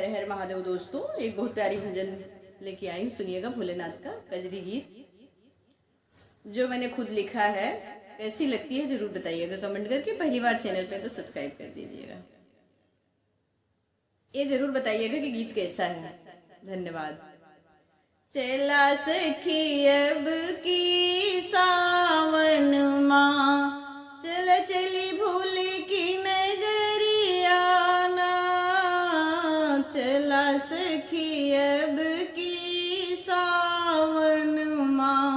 हर हर महादेव दोस्तों, एक बहुत प्यारी भजन लेके आई हूँ। सुनिएगा, भोलेनाथ का कजरी गीत जो मैंने खुद लिखा है। कैसी लगती है जरूर बताइएगा कमेंट करके। पहली बार चैनल पे तो सब्सक्राइब कर दीजिएगा। ये जरूर बताइएगा कि गीत कैसा है। धन्यवाद। चला सखी अब की सावन माँ, चल चली भोले की नगरिया ना। चला सखी अब की सावन माँ,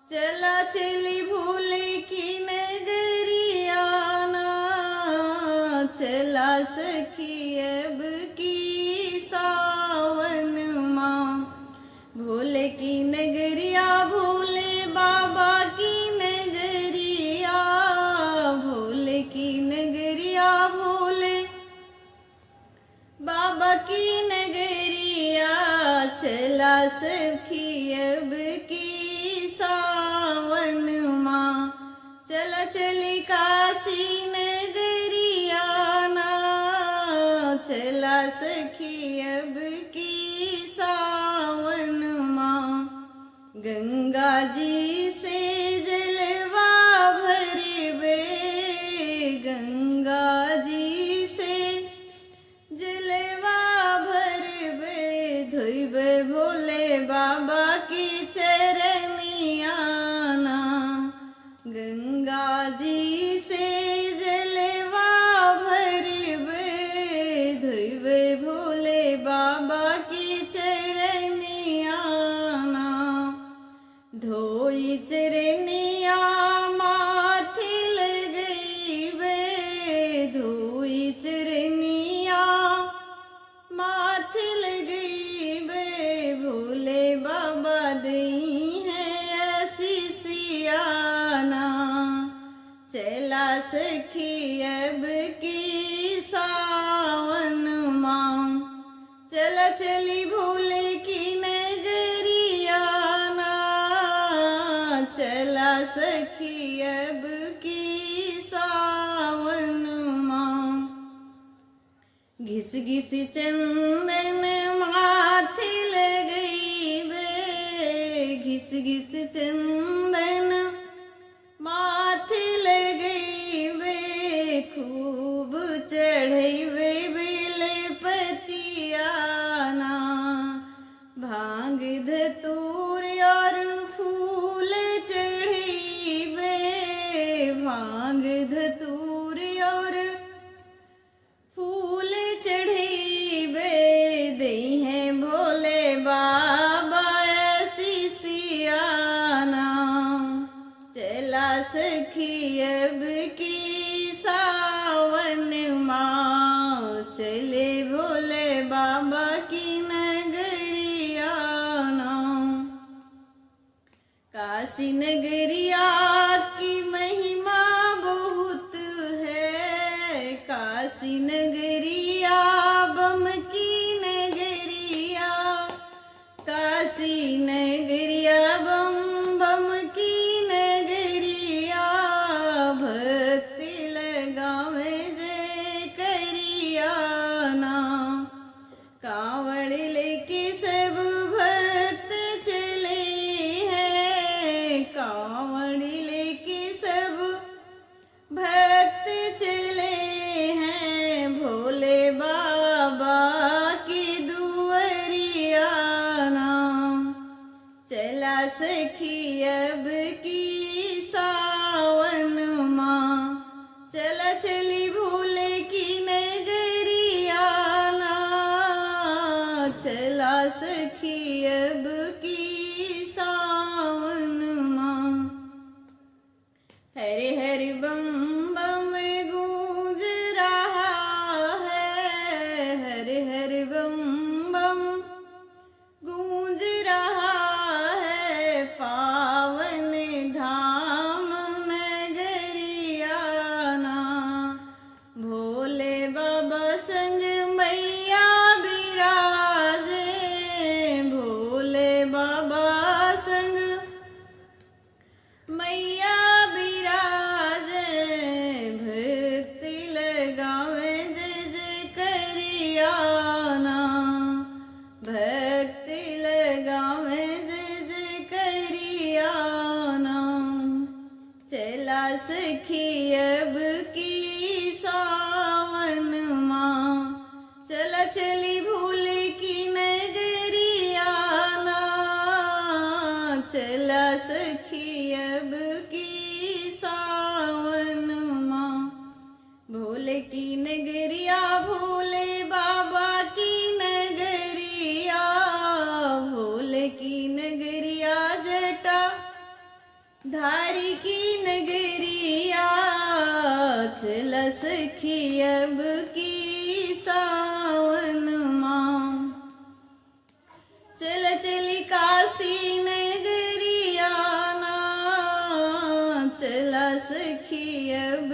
चला चली भोले की नगरिया ना। चला सखी अब की सावन माँ, भोले की नगरिया, भोले बाबा की नगरिया। भोले की नगरिया, भोले बाबा की नगरिया। चला सखी अब की सावन माँ, चला चली काशी नगरिया ना। चला सखी अब की सावन माँ, गंगा जी से जलवा भरबे। गंगा जी से जलवा भरबे, धोइबे भोले बाबा की चरनिया ना। गंगा जी से जलवा भरबे, धोइबे भोले बाबा की चरनिया ना। धोई चरनिया माथे लगइबे, धोई चरनिया माथे लगइबे। भोले बाबा दई है आशीषिया ना। चला सखी अब की सावन माँ, चला चली भोले की नगरिया ना। चला सखी अब की सावन माँ, घिस घिस चंदन माथे लगइबे। घिस घिस चंदन माथे लगइबे, खूब चढ़इबे बेलपतिया ना। भांग धतूर और फूल चढ़इबे। भांग धतूर और फूल चढ़इबे, दई है भोले बाबा आशीषिया ना। चला सखी अब की सावन माँ, चले भोले बाबा की नगरिया ना। काशी नगरिया की महिमा बहुत है। काशी नगरिया बम की नगरिया। काशी नगरिया बम बम की नगरिया। भक्ति लगावे जय करिया ना। कांवड़ लेके सब भक्त चले हैं। कांवड़ लेके सब भक्त चले हैं, भोले बाबा की दुआरिया ना। चला सखी अब की सावन माँ, चला चली भोले की नगरिया ना। चला सखी अब की सावन माँ, हरे हरे बम बम गूंज रहा है। हरे हरे बम बम गूंज रहा है, पावन धाम नगरिया ना। भोले बाबा संग मैया बिराजे। भोले बाबा संग मैया बिराजे, भक्ति लगावे जय जय करिया ना। चली भूल की नगरिया ना, चला सखी अब की सावन माँ। भोले की नगरिया भोले बाबा की नगरिया, भोले की नगरिया जटा धारी की नगरिया, चला सखी अब की सावन माँ। चल चली काशी नगरिया ना, चला सखी अब